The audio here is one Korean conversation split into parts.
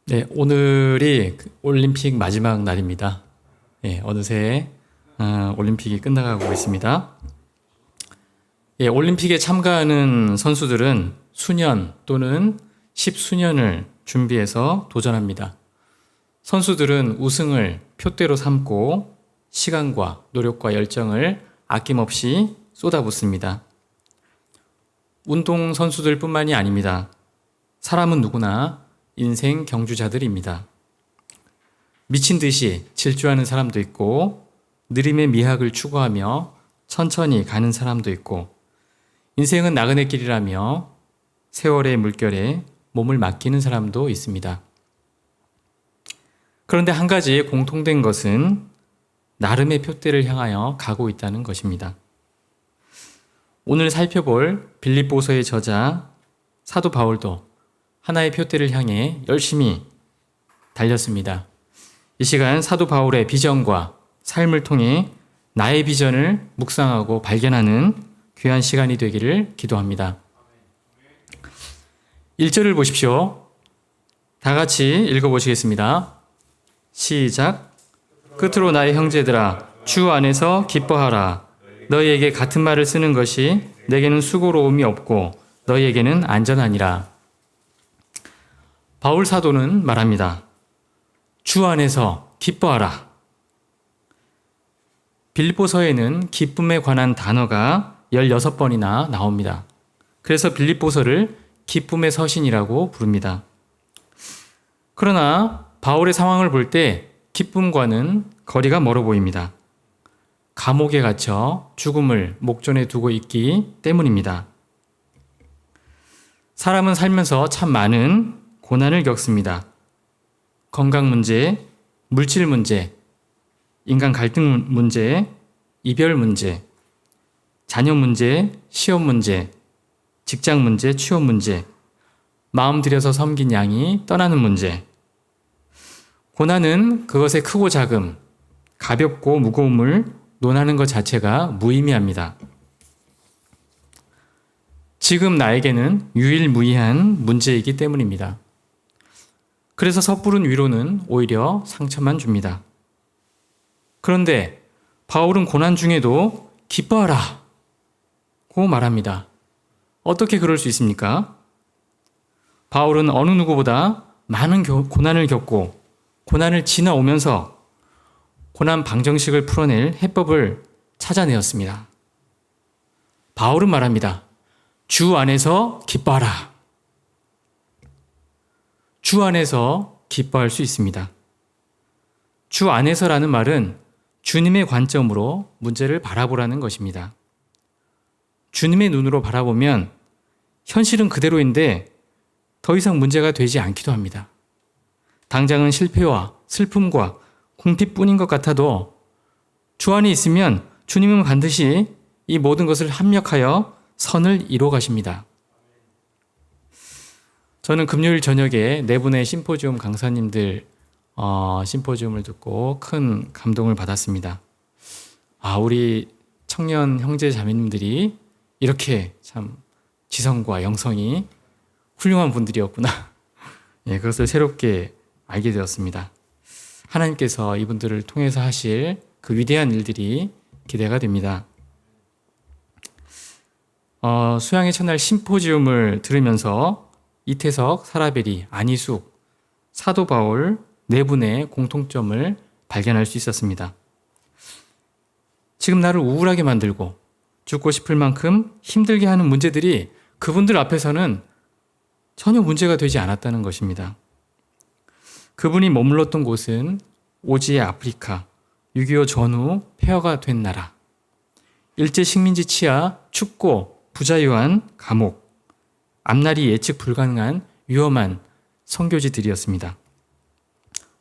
네, 오늘이 올림픽 마지막 날입니다. 어느새 올림픽이 끝나가고 있습니다. 올림픽에 참가하는 선수들은 수년 또는 십수년을 준비해서 도전합니다. 선수들은 우승을 표대로 삼고 시간과 노력과 열정을 아낌없이 쏟아붓습니다. 운동 선수들뿐만이 아닙니다. 사람은 누구나 인생 경주자들입니다. 미친 듯이 질주하는 사람도 있고 느림의 미학을 추구하며 천천히 가는 사람도 있고 인생은 나그네 길이라며 세월의 물결에 몸을 맡기는 사람도 있습니다. 그런데 한 가지 공통된 것은 나름의 표대를 향하여 가고 있다는 것입니다. 오늘 살펴볼 빌립보서의 저자 사도 바울도 하나의 표대를 향해 열심히 달렸습니다. 이 시간 사도 바울의 비전과 삶을 통해 나의 비전을 묵상하고 발견하는 귀한 시간이 되기를 기도합니다. 1절을 보십시오. 다 같이 읽어보시겠습니다. 시작. 끝으로 나의 형제들아 주 안에서 기뻐하라. 너희에게 같은 말을 쓰는 것이 내게는 수고로움이 없고 너희에게는 안전하니라. 바울 사도는 말합니다. 주 안에서 기뻐하라. 빌립보서에는 기쁨에 관한 단어가 16번이나 나옵니다. 그래서 빌립보서를 기쁨의 서신이라고 부릅니다. 그러나 바울의 상황을 볼 때 기쁨과는 거리가 멀어 보입니다. 감옥에 갇혀 죽음을 목전에 두고 있기 때문입니다. 사람은 살면서 참 많은 고난을 겪습니다. 건강 문제, 물질 문제, 인간 갈등 문제, 이별 문제, 자녀 문제, 시험 문제, 직장 문제, 취업 문제, 마음 들여서 섬긴 양이 떠나는 문제. 고난은 그것의 크고 작음, 가볍고 무거움을 논하는 것 자체가 무의미합니다. 지금 나에게는 유일무이한 문제이기 때문입니다. 그래서 섣부른 위로는 오히려 상처만 줍니다. 그런데 바울은 고난 중에도 기뻐하라 고 말합니다. 어떻게 그럴 수 있습니까? 바울은 어느 누구보다 많은 고난을 겪고 고난을 지나오면서 고난 방정식을 풀어낼 해법을 찾아내었습니다. 바울은 말합니다. 주 안에서 기뻐하라. 주 안에서 기뻐할 수 있습니다. 주 안에서라는 말은 주님의 관점으로 문제를 바라보라는 것입니다. 주님의 눈으로 바라보면 현실은 그대로인데 더 이상 문제가 되지 않기도 합니다. 당장은 실패와 슬픔과 궁핍뿐인 것 같아도 주 안에 있으면 주님은 반드시 이 모든 것을 합력하여 선을 이루어 가십니다. 저는 금요일 저녁에 네 분의 심포지움 강사님들 심포지움을 듣고 큰 감동을 받았습니다. 우리 청년 형제 자매님들이 이렇게 참 지성과 영성이 훌륭한 분들이었구나. 그것을 새롭게 알게 되었습니다. 하나님께서 이분들을 통해서 하실 그 위대한 일들이 기대가 됩니다. 수양의 첫날 심포지움을 들으면서 이태석, 사라베리, 안희숙, 사도 바울 네 분의 공통점을 발견할 수 있었습니다. 지금 나를 우울하게 만들고 죽고 싶을 만큼 힘들게 하는 문제들이 그분들 앞에서는 전혀 문제가 되지 않았다는 것입니다. 그분이 머물렀던 곳은 오지의 아프리카, 6.25 전후 폐허가 된 나라, 일제 식민지 치하 춥고 부자유한 감옥, 앞날이 예측 불가능한 위험한 선교지들이었습니다.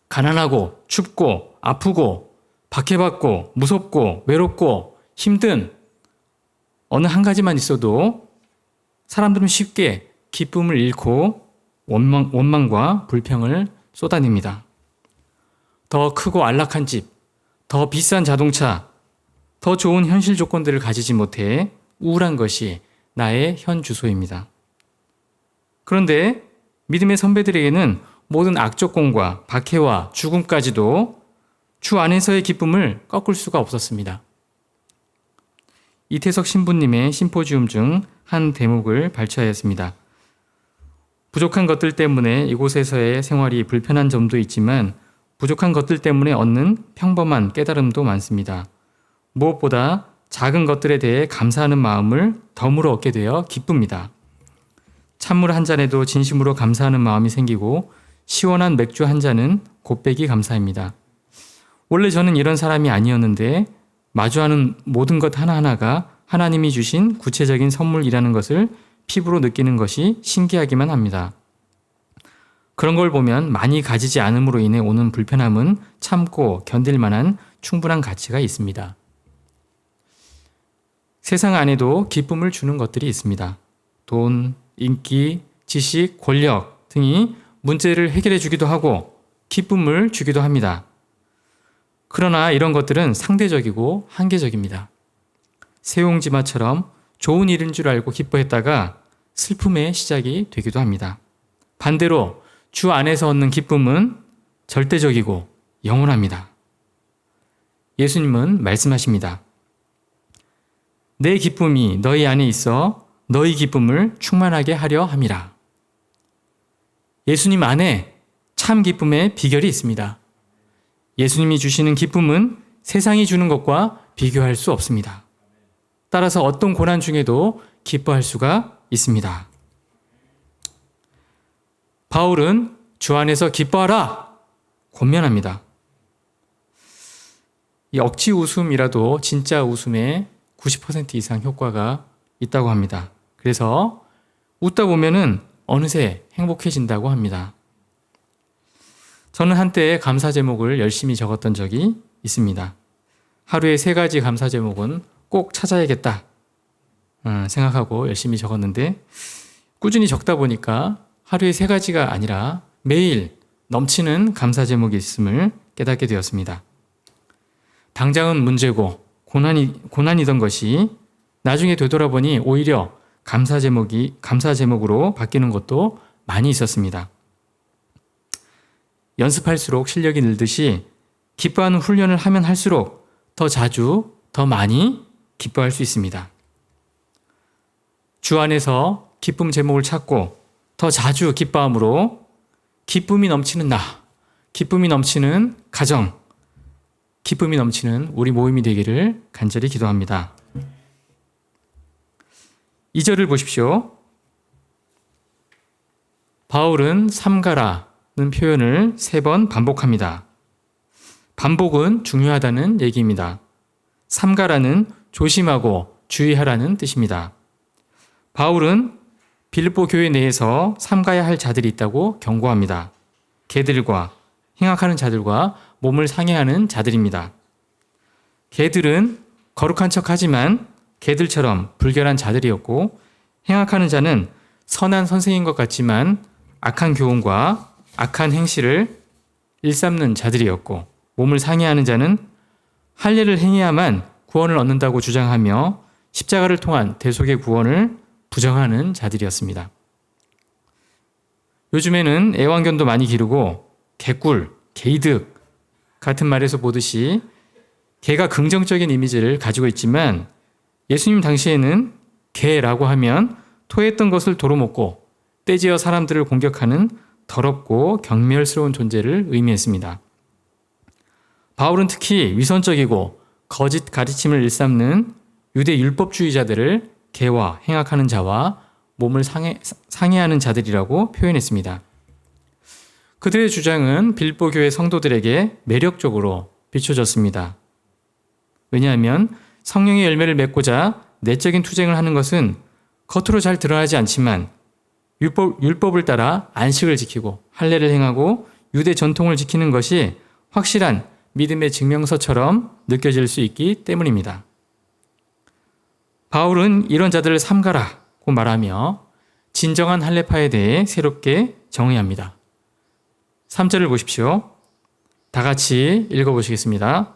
가난하고 춥고 아프고 박해받고 무섭고 외롭고 힘든 어느 한 가지만 있어도 사람들은 쉽게 기쁨을 잃고 원망과 불평을 쏟아냅니다. 더 크고 안락한 집, 더 비싼 자동차, 더 좋은 현실 조건들을 가지지 못해 우울한 것이 나의 현 주소입니다. 그런데 믿음의 선배들에게는 모든 악조건과 박해와 죽음까지도 주 안에서의 기쁨을 꺾을 수가 없었습니다. 이태석 신부님의 심포지움 중 한 대목을 발췌하였습니다. 부족한 것들 때문에 이곳에서의 생활이 불편한 점도 있지만 부족한 것들 때문에 얻는 평범한 깨달음도 많습니다. 무엇보다 작은 것들에 대해 감사하는 마음을 덤으로 얻게 되어 기쁩니다. 찬물 한 잔에도 진심으로 감사하는 마음이 생기고 시원한 맥주 한 잔은 곱빼기 감사입니다. 원래 저는 이런 사람이 아니었는데 마주하는 모든 것 하나하나가 하나님이 주신 구체적인 선물이라는 것을 피부로 느끼는 것이 신기하기만 합니다. 그런 걸 보면 많이 가지지 않음으로 인해 오는 불편함은 참고 견딜 만한 충분한 가치가 있습니다. 세상 안에도 기쁨을 주는 것들이 있습니다. 돈, 인기, 지식, 권력 등이 문제를 해결해 주기도 하고 기쁨을 주기도 합니다. 그러나 이런 것들은 상대적이고 한계적입니다. 세옹지마처럼 좋은 일인 줄 알고 기뻐했다가 슬픔의 시작이 되기도 합니다. 반대로 주 안에서 얻는 기쁨은 절대적이고 영원합니다. 예수님은 말씀하십니다. 내 기쁨이 너희 안에 있어 너희 기쁨을 충만하게 하려 함이라. 예수님 안에 참 기쁨의 비결이 있습니다. 예수님이 주시는 기쁨은 세상이 주는 것과 비교할 수 없습니다. 따라서 어떤 고난 중에도 기뻐할 수가 있습니다. 바울은 주 안에서 기뻐하라! 권면합니다. 이 억지 웃음이라도 진짜 웃음의 90% 이상 효과가 있다고 합니다. 그래서 웃다 보면은 어느새 행복해진다고 합니다. 저는 한때 감사 제목을 열심히 적었던 적이 있습니다. 하루에 3가지 감사 제목은 꼭 찾아야겠다 생각하고 열심히 적었는데 꾸준히 적다 보니까 하루에 3가지가 아니라 매일 넘치는 감사 제목이 있음을 깨닫게 되었습니다. 당장은 문제고 고난이던 것이 나중에 되돌아보니 오히려 감사 제목으로 바뀌는 것도 많이 있었습니다. 연습할수록 실력이 늘듯이 기뻐하는 훈련을 하면 할수록 더 자주, 더 많이 기뻐할 수 있습니다. 주 안에서 기쁨 제목을 찾고 더 자주 기뻐함으로 기쁨이 넘치는 나, 기쁨이 넘치는 가정, 기쁨이 넘치는 우리 모임이 되기를 간절히 기도합니다. 2절을 보십시오. 바울은 삼가라는 표현을 3번 반복합니다. 반복은 중요하다는 얘기입니다. 삼가라는 조심하고 주의하라는 뜻입니다. 바울은 빌립보 교회 내에서 삼가야 할 자들이 있다고 경고합니다. 개들과 행악하는 자들과 몸을 상해하는 자들입니다. 개들은 거룩한 척하지만 개들처럼 불결한 자들이었고 행악하는 자는 선한 선생인 것 같지만 악한 교훈과 악한 행실을 일삼는 자들이었고 몸을 상해하는 자는 할례를 행해야만 구원을 얻는다고 주장하며 십자가를 통한 대속의 구원을 부정하는 자들이었습니다. 요즘에는 애완견도 많이 기르고 개꿀, 개이득 같은 말에서 보듯이 개가 긍정적인 이미지를 가지고 있지만 예수님 당시에는 개라고 하면 토했던 것을 도로 먹고 떼지어 사람들을 공격하는 더럽고 경멸스러운 존재를 의미했습니다. 바울은 특히 위선적이고 거짓 가르침을 일삼는 유대 율법주의자들을 개와 행악하는 자와 몸을 상해하는 자들이라고 표현했습니다. 그들의 주장은 빌립보 교회 성도들에게 매력적으로 비춰졌습니다. 왜냐하면 성령의 열매를 맺고자 내적인 투쟁을 하는 것은 겉으로 잘 드러나지 않지만 율법을 따라 안식을 지키고 할례를 행하고 유대 전통을 지키는 것이 확실한 믿음의 증명서처럼 느껴질 수 있기 때문입니다. 바울은 이런 자들을 삼가라고 말하며 진정한 할례파에 대해 새롭게 정의합니다. 3절을 보십시오. 다 같이 읽어보시겠습니다.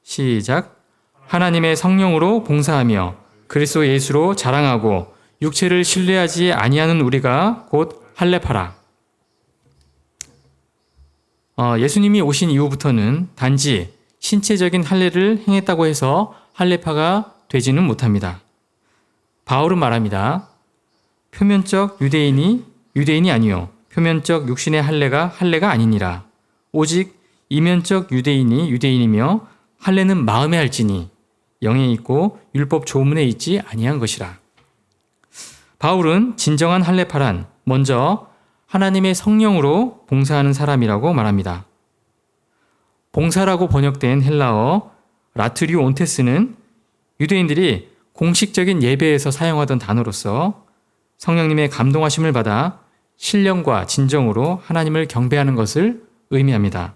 시작. 하나님의 성령으로 봉사하며 그리스도 예수로 자랑하고 육체를 신뢰하지 아니하는 우리가 곧 할례파라. 예수님이 오신 이후부터는 단지 신체적인 할례를 행했다고 해서 할례파가 되지는 못합니다. 바울은 말합니다. 표면적 유대인이 아니요 표면적 육신의 할례가 아니니라. 오직 이면적 유대인이며 할례는 마음에 할지니 영에 있고 율법 조문에 있지 아니한 것이라. 바울은 진정한 할례파란 먼저 하나님의 성령으로 봉사하는 사람이라고 말합니다. 봉사라고 번역된 헬라어 라트리오 온테스는 유대인들이 공식적인 예배에서 사용하던 단어로서 성령님의 감동하심을 받아 신령과 진정으로 하나님을 경배하는 것을 의미합니다.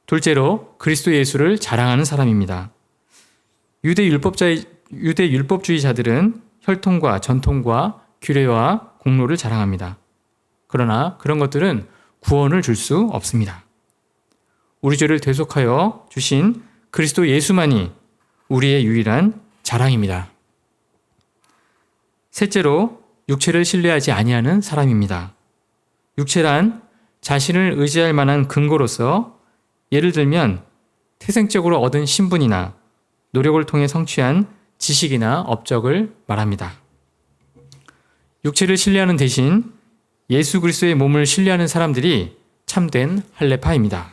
둘째로 그리스도 예수를 자랑하는 사람입니다. 유대 율법주의자들은 혈통과 전통과 규례와 공로를 자랑합니다. 그러나 그런 것들은 구원을 줄 수 없습니다. 우리 죄를 대속하여 주신 그리스도 예수만이 우리의 유일한 자랑입니다. 셋째로 육체를 신뢰하지 아니하는 사람입니다. 육체란 자신을 의지할 만한 근거로서 예를 들면 태생적으로 얻은 신분이나 노력을 통해 성취한 지식이나 업적을 말합니다. 육체를 신뢰하는 대신 예수 그리스도의 몸을 신뢰하는 사람들이 참된 할례파입니다.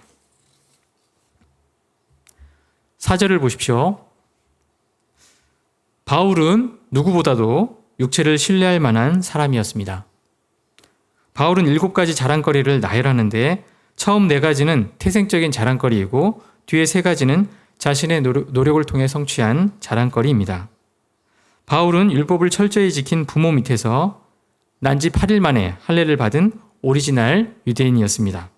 4절을 보십시오. 바울은 누구보다도 육체를 신뢰할 만한 사람이었습니다. 바울은 7가지 자랑거리를 나열하는데 처음 4가지는 태생적인 자랑거리이고 뒤에 3가지는 자신의 노력을 통해 성취한 자랑거리입니다. 바울은 율법을 철저히 지킨 부모 밑에서 난지 8일 만에 할례를 받은 오리지널 유대인이었습니다.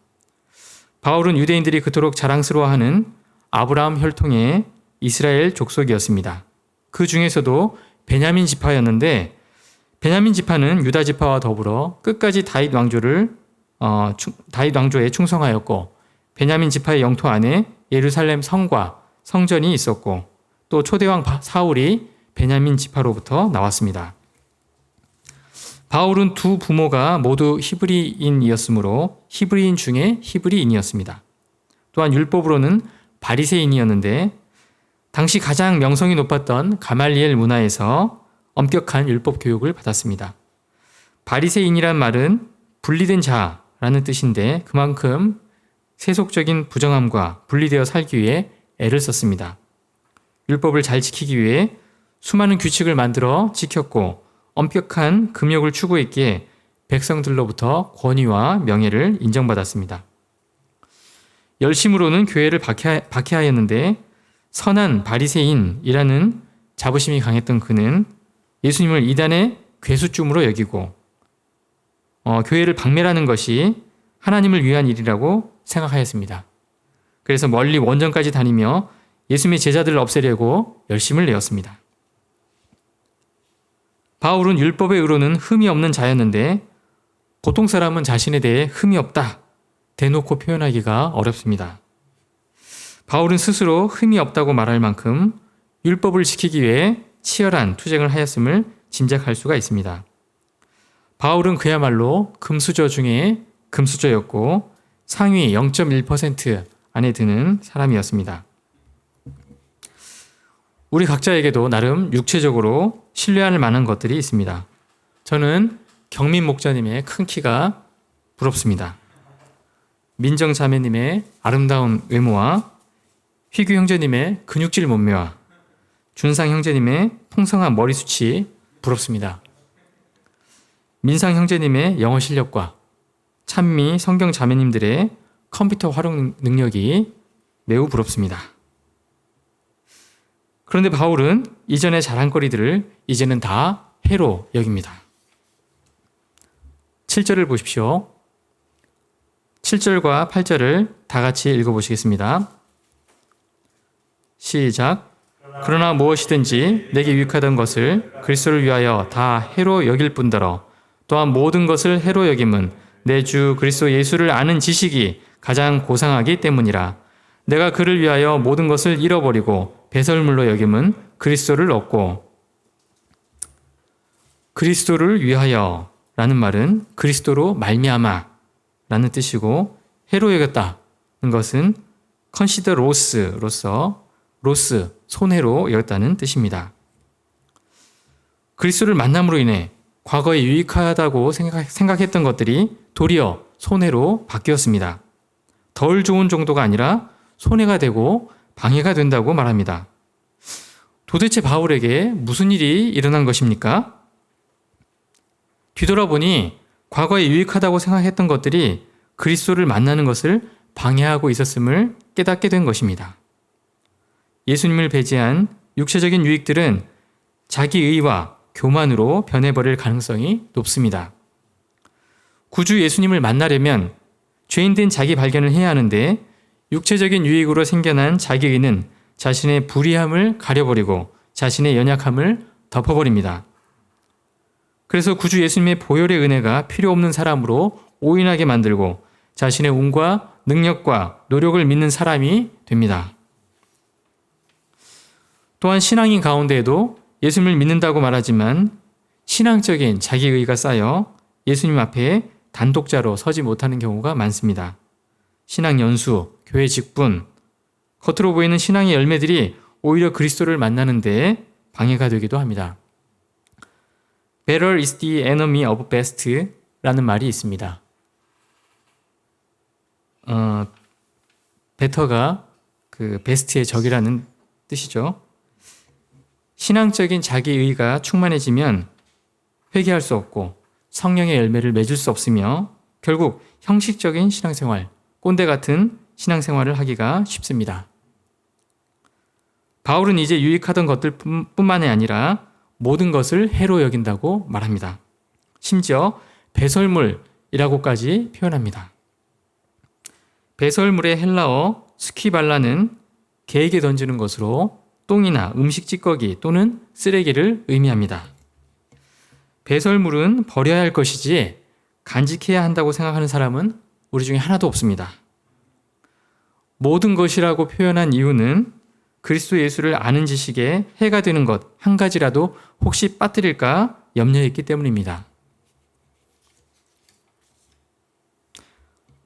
바울은 유대인들이 그토록 자랑스러워하는 아브라함 혈통의 이스라엘 족속이었습니다. 그 중에서도 베냐민 지파였는데 베냐민 지파는 유다 지파와 더불어 끝까지 다윗 왕조에 충성하였고 베냐민 지파의 영토 안에 예루살렘 성과 성전이 있었고 또 초대왕 사울이 베냐민 지파로부터 나왔습니다. 바울은 두 부모가 모두 히브리인이었으므로 히브리인 중에 히브리인이었습니다. 또한 율법으로는 바리새인이었는데 당시 가장 명성이 높았던 가말리엘 문화에서 엄격한 율법 교육을 받았습니다. 바리새인이란 말은 분리된 자라는 뜻인데 그만큼 세속적인 부정함과 분리되어 살기 위해 애를 썼습니다. 율법을 잘 지키기 위해 수많은 규칙을 만들어 지켰고 엄격한 금욕을 추구했기에 백성들로부터 권위와 명예를 인정받았습니다. 열심으로는 교회를 박해하였는데 선한 바리새인이라는 자부심이 강했던 그는 예수님을 이단의 괴수쯤으로 여기고 교회를 박멸하는 것이 하나님을 위한 일이라고 생각하였습니다. 그래서 멀리 원정까지 다니며 예수님의 제자들을 없애려고 열심을 내었습니다. 바울은 율법의 의로는 흠이 없는 자였는데 보통 사람은 자신에 대해 흠이 없다 대놓고 표현하기가 어렵습니다. 바울은 스스로 흠이 없다고 말할 만큼 율법을 지키기 위해 치열한 투쟁을 하였음을 짐작할 수가 있습니다. 바울은 그야말로 금수저 중에 금수저였고 상위 0.1% 안에 드는 사람이었습니다. 우리 각자에게도 나름 육체적으로 신뢰할 만한 것들이 있습니다. 저는 경민 목자님의 큰 키가 부럽습니다. 민정 자매님의 아름다운 외모와 휘규 형제님의 근육질 몸매와 준상 형제님의 풍성한 머리숱이 부럽습니다. 민상 형제님의 영어 실력과 찬미 성경 자매님들의 컴퓨터 활용 능력이 매우 부럽습니다. 그런데 바울은 이전의 자랑거리들을 이제는 다 해로 여깁니다. 7절을 보십시오. 7절과 8절을 다 같이 읽어보시겠습니다. 시작. 그러나 무엇이든지 내게 유익하던 것을 그리스도를 위하여 다 해로 여길 뿐더러 또한 모든 것을 해로 여김은 내 주 그리스도 예수를 아는 지식이 가장 고상하기 때문이라. 내가 그를 위하여 모든 것을 잃어버리고 배설물로 여김은 그리스도를 얻고. 그리스도를 위하여 라는 말은 그리스도로 말미암아 라는 뜻이고 해로 여겼다는 것은 consider loss로서 로스, 손해로 여겼다는 뜻입니다. 그리스도를 만남으로 인해 과거에 유익하다고 생각했던 것들이 도리어 손해로 바뀌었습니다. 덜 좋은 정도가 아니라 손해가 되고 방해가 된다고 말합니다. 도대체 바울에게 무슨 일이 일어난 것입니까? 뒤돌아보니 과거에 유익하다고 생각했던 것들이 그리스도를 만나는 것을 방해하고 있었음을 깨닫게 된 것입니다. 예수님을 배제한 육체적인 유익들은 자기 의와 교만으로 변해버릴 가능성이 높습니다. 구주 예수님을 만나려면 죄인된 자기 발견을 해야 하는데 육체적인 유익으로 생겨난 자기 의는 자신의 불의함을 가려버리고 자신의 연약함을 덮어버립니다. 그래서 구주 예수님의 보혈의 은혜가 필요 없는 사람으로 오인하게 만들고 자신의 운과 능력과 노력을 믿는 사람이 됩니다. 또한 신앙인 가운데에도 예수님을 믿는다고 말하지만 신앙적인 자기의가 쌓여 예수님 앞에 단독자로 서지 못하는 경우가 많습니다. 신앙 연수, 교회 직분, 겉으로 보이는 신앙의 열매들이 오히려 그리스도를 만나는 데 방해가 되기도 합니다. Better is the enemy of best 라는 말이 있습니다. better가 그 best의 적이라는 뜻이죠. 신앙적인 자기의가 충만해지면 회개할 수 없고 성령의 열매를 맺을 수 없으며 결국 형식적인 신앙생활, 꼰대 같은 신앙생활을 하기가 쉽습니다. 바울은 이제 유익하던 것들 뿐만이 아니라 모든 것을 해로 여긴다고 말합니다. 심지어 배설물이라고까지 표현합니다. 배설물의 헬라어 스퀴발라는 개에게 던지는 것으로 똥이나 음식 찌꺼기 또는 쓰레기를 의미합니다. 배설물은 버려야 할 것이지 간직해야 한다고 생각하는 사람은 우리 중에 하나도 없습니다. 모든 것이라고 표현한 이유는 그리스도 예수를 아는 지식에 해가 되는 것 한 가지라도 혹시 빠뜨릴까 염려했기 때문입니다.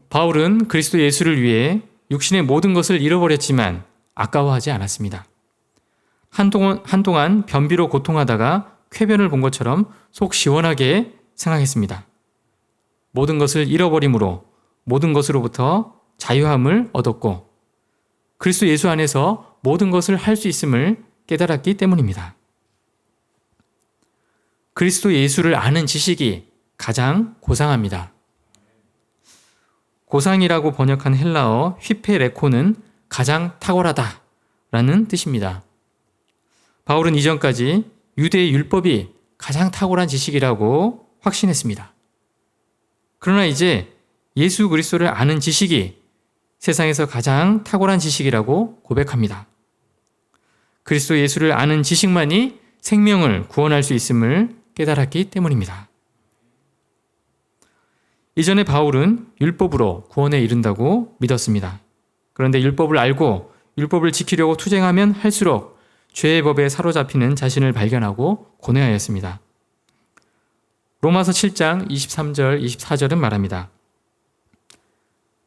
바울은 그리스도 예수를 위해 육신의 모든 것을 잃어버렸지만 아까워하지 않았습니다. 한동안 변비로 고통하다가 쾌변을 본 것처럼 속 시원하게 생각했습니다. 모든 것을 잃어버림으로 모든 것으로부터 자유함을 얻었고 그리스도 예수 안에서 모든 것을 할 수 있음을 깨달았기 때문입니다. 그리스도 예수를 아는 지식이 가장 고상합니다. 고상이라고 번역한 헬라어 휘페레코는 가장 탁월하다 라는 뜻입니다. 바울은 이전까지 유대의 율법이 가장 탁월한 지식이라고 확신했습니다. 그러나 이제 예수 그리스도를 아는 지식이 세상에서 가장 탁월한 지식이라고 고백합니다. 그리스도 예수를 아는 지식만이 생명을 구원할 수 있음을 깨달았기 때문입니다. 이전에 바울은 율법으로 구원에 이른다고 믿었습니다. 그런데 율법을 알고 율법을 지키려고 투쟁하면 할수록 죄의 법에 사로잡히는 자신을 발견하고 고뇌하였습니다. 로마서 7장 23절, 24절은 말합니다.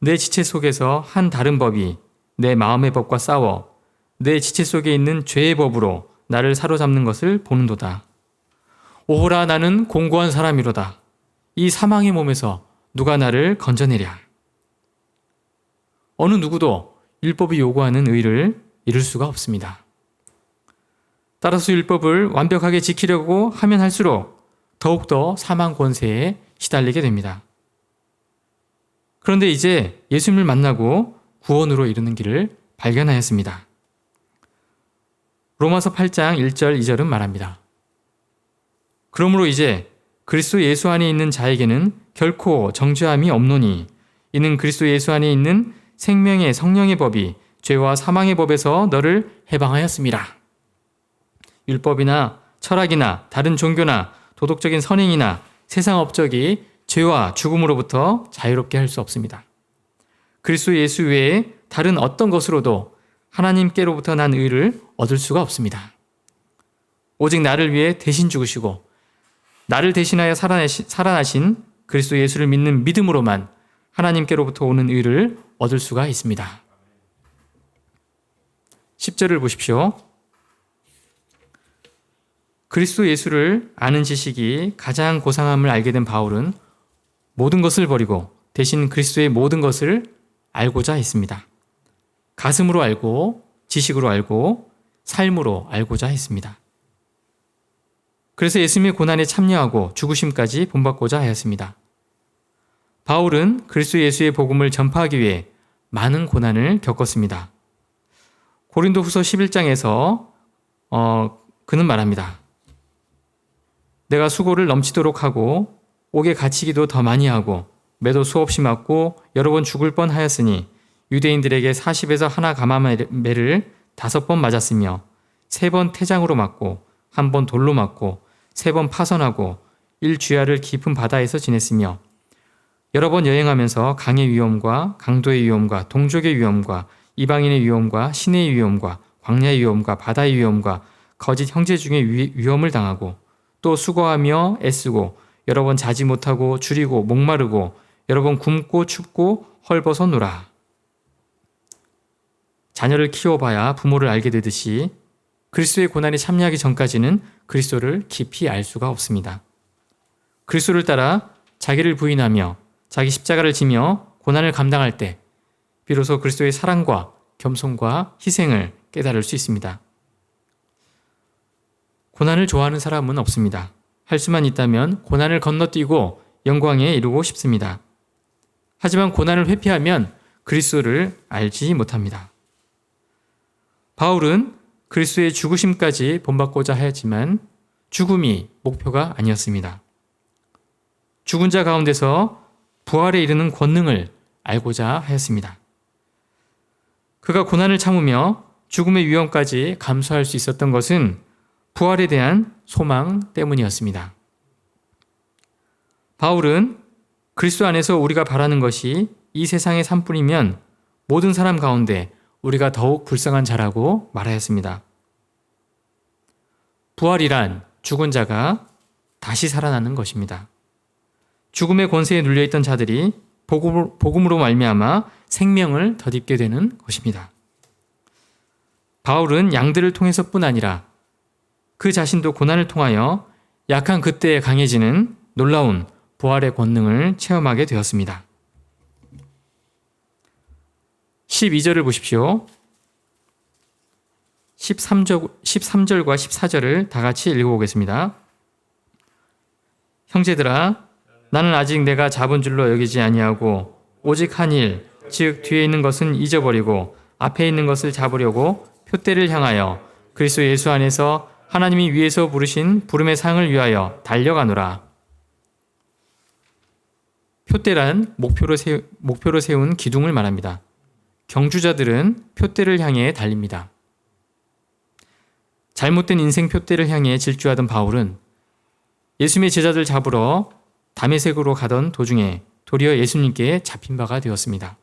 내 지체 속에서 한 다른 법이 내 마음의 법과 싸워 내 지체 속에 있는 죄의 법으로 나를 사로잡는 것을 보는도다. 오호라 나는 공고한 사람이로다. 이 사망의 몸에서 누가 나를 건져내랴. 어느 누구도 율법이 요구하는 의를 이룰 수가 없습니다. 따라서 율법을 완벽하게 지키려고 하면 할수록 더욱더 사망 권세에 시달리게 됩니다. 그런데 이제 예수님을 만나고 구원으로 이르는 길을 발견하였습니다. 로마서 8장 1절 2절은 말합니다. 그러므로 이제 그리스도 예수 안에 있는 자에게는 결코 정죄함이 없노니 이는 그리스도 예수 안에 있는 생명의 성령의 법이 죄와 사망의 법에서 너를 해방하였습니다. 율법이나 철학이나 다른 종교나 도덕적인 선행이나 세상 업적이 죄와 죽음으로부터 자유롭게 할 수 없습니다. 그리스도 예수 외에 다른 어떤 것으로도 하나님께로부터 난 의를 얻을 수가 없습니다. 오직 나를 위해 대신 죽으시고 나를 대신하여 살아나신 그리스도 예수를 믿는 믿음으로만 하나님께로부터 오는 의를 얻을 수가 있습니다. 10절을 보십시오. 그리스도 예수를 아는 지식이 가장 고상함을 알게 된 바울은 모든 것을 버리고 대신 그리스도의 모든 것을 알고자 했습니다. 가슴으로 알고 지식으로 알고 삶으로 알고자 했습니다. 그래서 예수님의 고난에 참여하고 죽으심까지 본받고자 하였습니다. 바울은 그리스도 예수의 복음을 전파하기 위해 많은 고난을 겪었습니다. 고린도후서 11장에서 그는 말합니다. 내가 수고를 넘치도록 하고 옥에 갇히기도 더 많이 하고 매도 수없이 맞고 여러 번 죽을 뻔하였으니 유대인들에게 40에서 하나 가마매를 5번 맞았으며 3번 태장으로 맞고 1번 돌로 맞고 3번 파선하고 1주야를 깊은 바다에서 지냈으며 여러 번 여행하면서 강의 위험과 강도의 위험과 동족의 위험과 이방인의 위험과 시내의 위험과 광야의 위험과 바다의 위험과 거짓 형제 중에 위험을 당하고 또 수고하며 애쓰고 여러 번 자지 못하고 줄이고 목마르고 여러 번 굶고 춥고 헐벗어노라. 자녀를 키워봐야 부모를 알게 되듯이 그리스도의 고난에 참여하기 전까지는 그리스도를 깊이 알 수가 없습니다. 그리스도를 따라 자기를 부인하며 자기 십자가를 지며 고난을 감당할 때 비로소 그리스도의 사랑과 겸손과 희생을 깨달을 수 있습니다. 고난을 좋아하는 사람은 없습니다. 할 수만 있다면 고난을 건너뛰고 영광에 이르고 싶습니다. 하지만 고난을 회피하면 그리스도를 알지 못합니다. 바울은 그리스도의 죽으심까지 본받고자 하였지만 죽음이 목표가 아니었습니다. 죽은 자 가운데서 부활에 이르는 권능을 알고자 하였습니다. 그가 고난을 참으며 죽음의 위험까지 감수할 수 있었던 것은 부활에 대한 소망 때문이었습니다. 바울은 그리스도 안에서 우리가 바라는 것이 이 세상의 삶뿐이면 모든 사람 가운데 우리가 더욱 불쌍한 자라고 말하였습니다. 부활이란 죽은 자가 다시 살아나는 것입니다. 죽음의 권세에 눌려있던 자들이 복음으로 말미암아 생명을 덧입게 되는 것입니다. 바울은 양들을 통해서뿐 아니라 그 자신도 고난을 통하여 약한 그때에 강해지는 놀라운 부활의 권능을 체험하게 되었습니다. 12절을 보십시오. 13절과 14절을 다 같이 읽어보겠습니다. 형제들아, 나는 아직 내가 잡은 줄로 여기지 아니하고 오직 한 일, 즉 뒤에 있는 것은 잊어버리고 앞에 있는 것을 잡으려고 표대를 향하여 그리스도 예수 안에서 하나님이 위에서 부르신 부름의 상을 위하여 달려가노라. 표대란 목표로 세운 기둥을 말합니다. 경주자들은 표대를 향해 달립니다. 잘못된 인생 표대를 향해 질주하던 바울은 예수님의 제자들 잡으러 다메섹으로 가던 도중에 도리어 예수님께 잡힌 바가 되었습니다.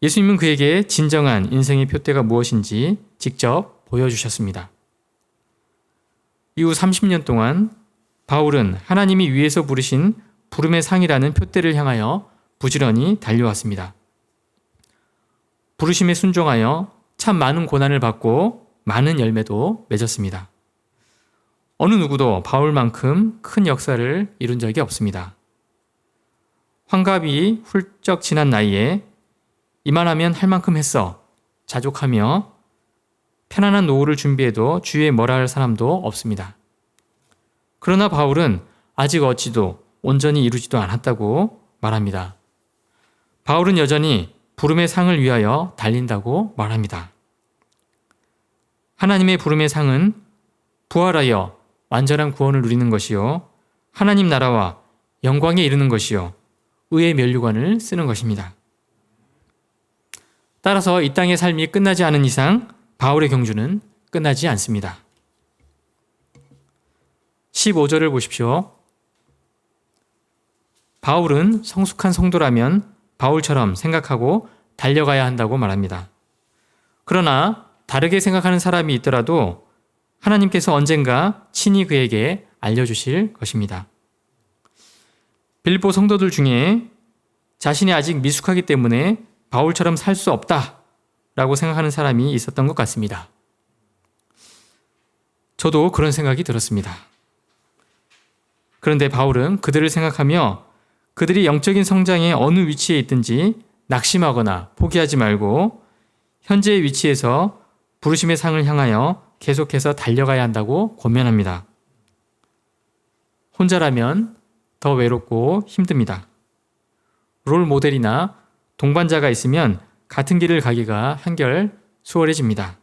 예수님은 그에게 진정한 인생의 표대가 무엇인지 직접 보여주셨습니다. 이후 30년 동안 바울은 하나님이 위에서 부르신 부름의 상이라는 표대를 향하여 부지런히 달려왔습니다. 부르심에 순종하여 참 많은 고난을 받고 많은 열매도 맺었습니다. 어느 누구도 바울만큼 큰 역사를 이룬 적이 없습니다. 환갑이 훌쩍 지난 나이에 이만하면 할 만큼 했어 자족하며 편안한 노후를 준비해도 주위에 뭐라 할 사람도 없습니다. 그러나 바울은 아직 어찌도 온전히 이루지도 않았다고 말합니다. 바울은 여전히 부름의 상을 위하여 달린다고 말합니다. 하나님의 부름의 상은 부활하여 완전한 구원을 누리는 것이요 하나님 나라와 영광에 이르는 것이요 의의 면류관을 쓰는 것입니다. 따라서 이 땅의 삶이 끝나지 않은 이상 바울의 경주는 끝나지 않습니다. 15절을 보십시오. 바울은 성숙한 성도라면 바울처럼 생각하고 달려가야 한다고 말합니다. 그러나 다르게 생각하는 사람이 있더라도 하나님께서 언젠가 친히 그에게 알려주실 것입니다. 빌립보 성도들 중에 자신이 아직 미숙하기 때문에 바울처럼 살 수 없다라고 생각하는 사람이 있었던 것 같습니다. 저도 그런 생각이 들었습니다. 그런데 바울은 그들을 생각하며 그들이 영적인 성장의 어느 위치에 있든지 낙심하거나 포기하지 말고 현재의 위치에서 부르심의 상을 향하여 계속해서 달려가야 한다고 권면합니다. 혼자라면 더 외롭고 힘듭니다. 롤 모델이나 동반자가 있으면 같은 길을 가기가 한결 수월해집니다.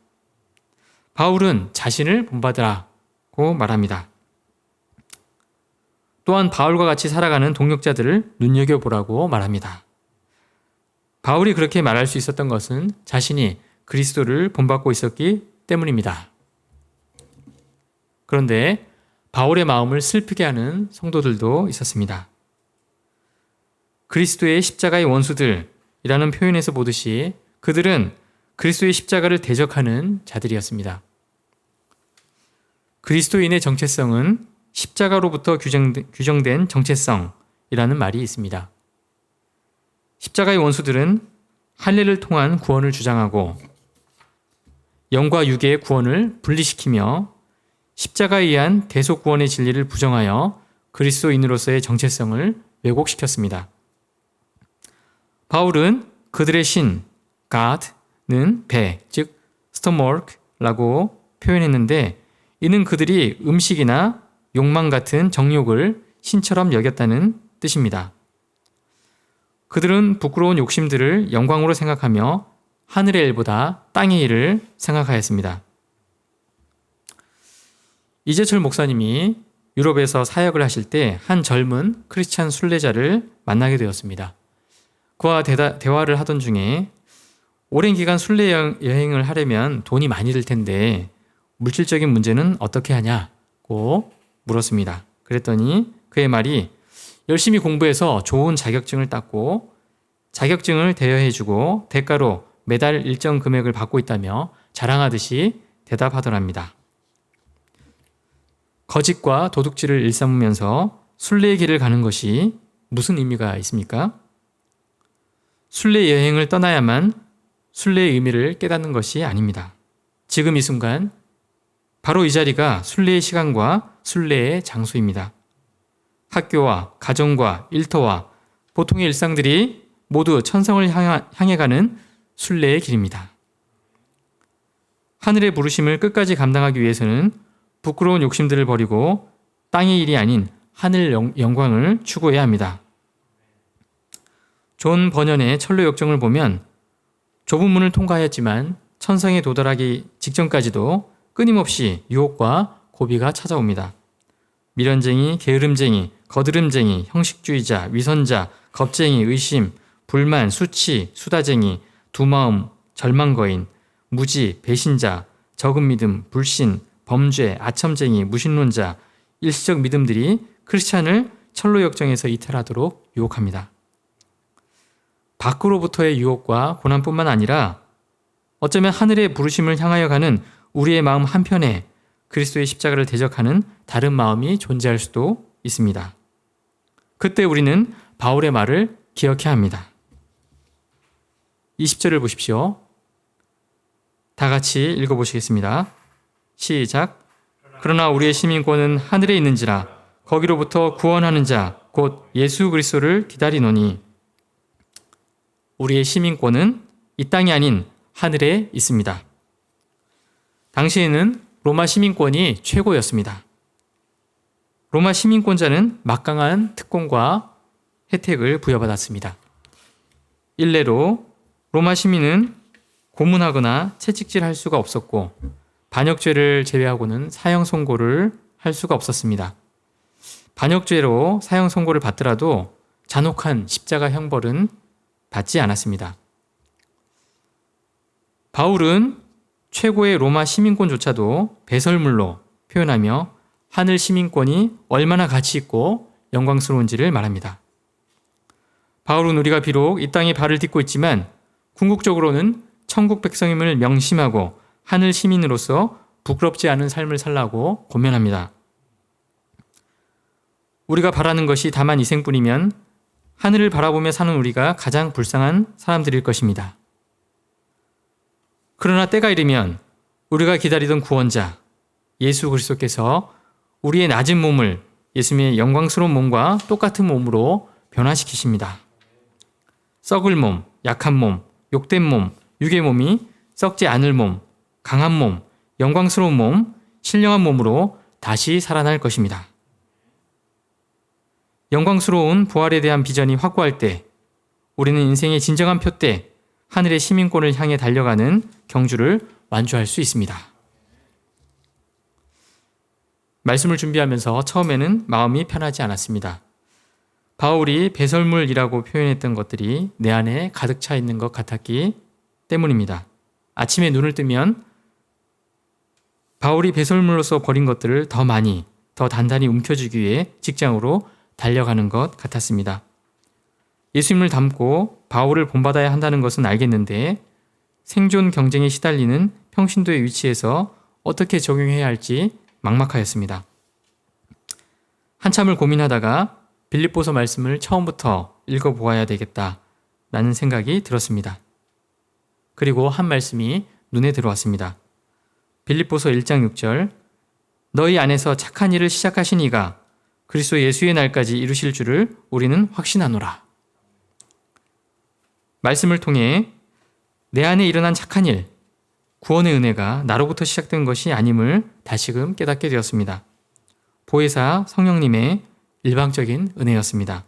바울은 자신을 본받으라고 말합니다. 또한 바울과 같이 살아가는 동역자들을 눈여겨보라고 말합니다. 바울이 그렇게 말할 수 있었던 것은 자신이 그리스도를 본받고 있었기 때문입니다. 그런데 바울의 마음을 슬프게 하는 성도들도 있었습니다. 그리스도의 십자가의 원수들이라는 표현에서 보듯이 그들은 그리스도의 십자가를 대적하는 자들이었습니다. 그리스도인의 정체성은 십자가로부터 규정된 정체성이라는 말이 있습니다. 십자가의 원수들은 할례를 통한 구원을 주장하고 영과 육의 구원을 분리시키며 십자가에 의한 대속 구원의 진리를 부정하여 그리스도인으로서의 정체성을 왜곡시켰습니다. 바울은 그들의 신, God는 배, 즉 스토머크라고 표현했는데 이는 그들이 음식이나 욕망 같은 정욕을 신처럼 여겼다는 뜻입니다. 그들은 부끄러운 욕심들을 영광으로 생각하며 하늘의 일보다 땅의 일을 생각하였습니다. 이재철 목사님이 유럽에서 사역을 하실 때 한 젊은 크리스찬 순례자를 만나게 되었습니다. 그와 대화를 하던 중에 오랜 기간 순례 여행을 하려면 돈이 많이 들 텐데 물질적인 문제는 어떻게 하냐고 물었습니다. 그랬더니 그의 말이 열심히 공부해서 좋은 자격증을 땄고 자격증을 대여해주고 대가로 매달 일정 금액을 받고 있다며 자랑하듯이 대답하더랍니다. 거짓과 도둑질을 일삼으면서 순례의 길을 가는 것이 무슨 의미가 있습니까? 순례 여행을 떠나야만 순례의 의미를 깨닫는 것이 아닙니다. 지금 이 순간 바로 이 자리가 순례의 시간과 순례의 장소입니다. 학교와 가정과 일터와 보통의 일상들이 모두 천성을 향해 가는 순례의 길입니다. 하늘의 부르심을 끝까지 감당하기 위해서는 부끄러운 욕심들을 버리고 땅의 일이 아닌 하늘 영광을 추구해야 합니다. 존 버년의 철로 역정을 보면 좁은 문을 통과하였지만 천성에 도달하기 직전까지도 끊임없이 유혹과 고비가 찾아옵니다. 미련쟁이, 게으름쟁이, 거드름쟁이, 형식주의자, 위선자, 겁쟁이, 의심, 불만, 수치, 수다쟁이, 두마음, 절망거인, 무지, 배신자, 적은 믿음, 불신, 범죄, 아첨쟁이, 무신론자, 일시적 믿음들이 크리스찬을 철로 역정에서 이탈하도록 유혹합니다. 밖으로부터의 유혹과 고난뿐만 아니라 어쩌면 하늘의 부르심을 향하여 가는 우리의 마음 한편에 그리스도의 십자가를 대적하는 다른 마음이 존재할 수도 있습니다. 그때 우리는 바울의 말을 기억해야 합니다. 20절을 보십시오. 다 같이 읽어보시겠습니다. 시작. 그러나 우리의 시민권은 하늘에 있는지라 거기로부터 구원하는 자 곧 예수 그리스도를 기다리노니. 우리의 시민권은 이 땅이 아닌 하늘에 있습니다. 당시에는 로마 시민권이 최고였습니다. 로마 시민권자는 막강한 특권과 혜택을 부여받았습니다. 일례로 로마 시민은 고문하거나 채찍질할 수가 없었고 반역죄를 제외하고는 사형 선고를 할 수가 없었습니다. 반역죄로 사형 선고를 받더라도 잔혹한 십자가 형벌은 받지 않았습니다. 바울은 최고의 로마 시민권조차도 배설물로 표현하며 하늘 시민권이 얼마나 가치 있고 영광스러운지를 말합니다. 바울은 우리가 비록 이 땅에 발을 딛고 있지만 궁극적으로는 천국 백성임을 명심하고 하늘 시민으로서 부끄럽지 않은 삶을 살라고 권면합니다. 우리가 바라는 것이 다만 이생뿐이면 하늘을 바라보며 사는 우리가 가장 불쌍한 사람들일 것입니다. 그러나 때가 이르면 우리가 기다리던 구원자 예수 그리스도께서 우리의 낮은 몸을 예수님의 영광스러운 몸과 똑같은 몸으로 변화시키십니다. 썩을 몸, 약한 몸, 욕된 몸, 육의 몸이 썩지 않을 몸, 강한 몸, 영광스러운 몸, 신령한 몸으로 다시 살아날 것입니다. 영광스러운 부활에 대한 비전이 확고할 때 우리는 인생의 진정한 표대, 하늘의 시민권을 향해 달려가는 경주를 완주할 수 있습니다. 말씀을 준비하면서 처음에는 마음이 편하지 않았습니다. 바울이 배설물이라고 표현했던 것들이 내 안에 가득 차 있는 것 같았기 때문입니다. 아침에 눈을 뜨면 바울이 배설물로서 버린 것들을 더 많이, 더 단단히 움켜쥐기 위해 직장으로 달려가는 것 같았습니다. 예수님을 닮고 바울을 본받아야 한다는 것은 알겠는데 생존 경쟁에 시달리는 평신도의 위치에서 어떻게 적용해야 할지 막막하였습니다. 한참을 고민하다가 빌립보서 말씀을 처음부터 읽어보아야 되겠다라는 생각이 들었습니다. 그리고 한 말씀이 눈에 들어왔습니다. 빌립보서 1장 6절 너희 안에서 착한 일을 시작하신 이가 그리스도 예수의 날까지 이루실 줄을 우리는 확신하노라. 말씀을 통해 내 안에 일어난 착한 일, 구원의 은혜가 나로부터 시작된 것이 아님을 다시금 깨닫게 되었습니다. 보혜사 성령님의 일방적인 은혜였습니다.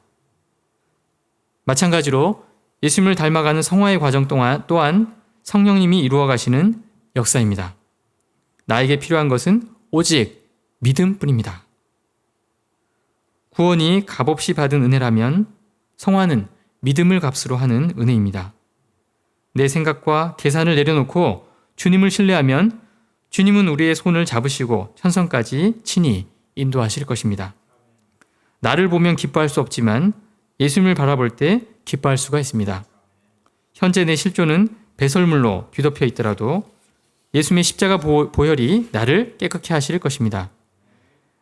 마찬가지로 예수님을 닮아가는 성화의 과정 또한 성령님이 이루어 가시는 역사입니다. 나에게 필요한 것은 오직 믿음뿐입니다. 구원이 값없이 받은 은혜라면 성화는 믿음을 값으로 하는 은혜입니다. 내 생각과 계산을 내려놓고 주님을 신뢰하면 주님은 우리의 손을 잡으시고 천성까지 친히 인도하실 것입니다. 나를 보면 기뻐할 수 없지만 예수님을 바라볼 때 기뻐할 수가 있습니다. 현재 내 실존은 배설물로 뒤덮여 있더라도 예수님의 십자가 보혈이 나를 깨끗게 하실 것입니다.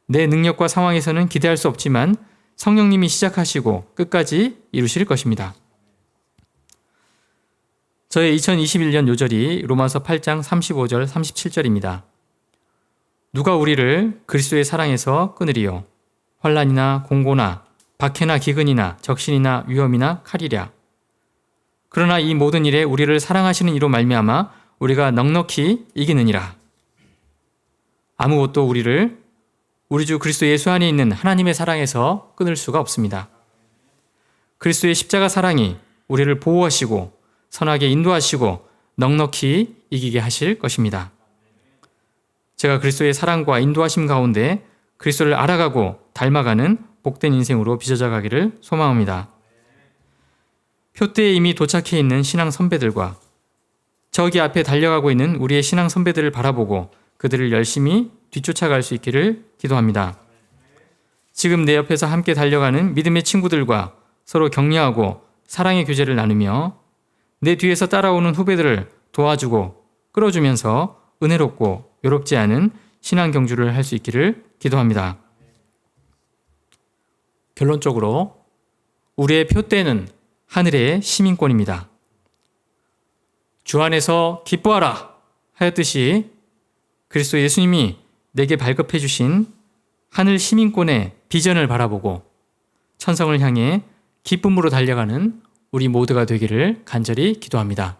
내 능력과 상황에서는 기대할 수 없지만 성령님이 시작하시고 끝까지 이루실 것입니다. 저의 2021년 요절이 로마서 8장 35절 37절입니다. 누가 우리를 그리스도의 사랑에서 끊으리요? 환난이나 공고나 박해나 기근이나 적신이나 위험이나 칼이랴. 그러나 이 모든 일에 우리를 사랑하시는 이로 말미암아 우리가 넉넉히 이기느니라. 아무것도 우리를 우리 주 그리스도 예수 안에 있는 하나님의 사랑에서 끊을 수가 없습니다. 그리스도의 십자가 사랑이 우리를 보호하시고 선하게 인도하시고 넉넉히 이기게 하실 것입니다. 제가 그리스도의 사랑과 인도하심 가운데 그리스도를 알아가고 닮아가는 복된 인생으로 빚어져 가기를 소망합니다. 표대에 이미 도착해 있는 신앙 선배들과 저기 앞에 달려가고 있는 우리의 신앙 선배들을 바라보고 그들을 열심히 뒤쫓아갈 수 있기를 기도합니다. 지금 내 옆에서 함께 달려가는 믿음의 친구들과 서로 격려하고 사랑의 교제를 나누며 내 뒤에서 따라오는 후배들을 도와주고 끌어주면서 은혜롭고 외롭지 않은 신앙 경주를 할 수 있기를 기도합니다. 결론적으로 우리의 표대는 하늘의 시민권입니다. 주 안에서 기뻐하라 하였듯이 그리스도 예수님이 내게 발급해 주신 하늘 시민권의 비전을 바라보고 천성을 향해 기쁨으로 달려가는 우리 모두가 되기를 간절히 기도합니다.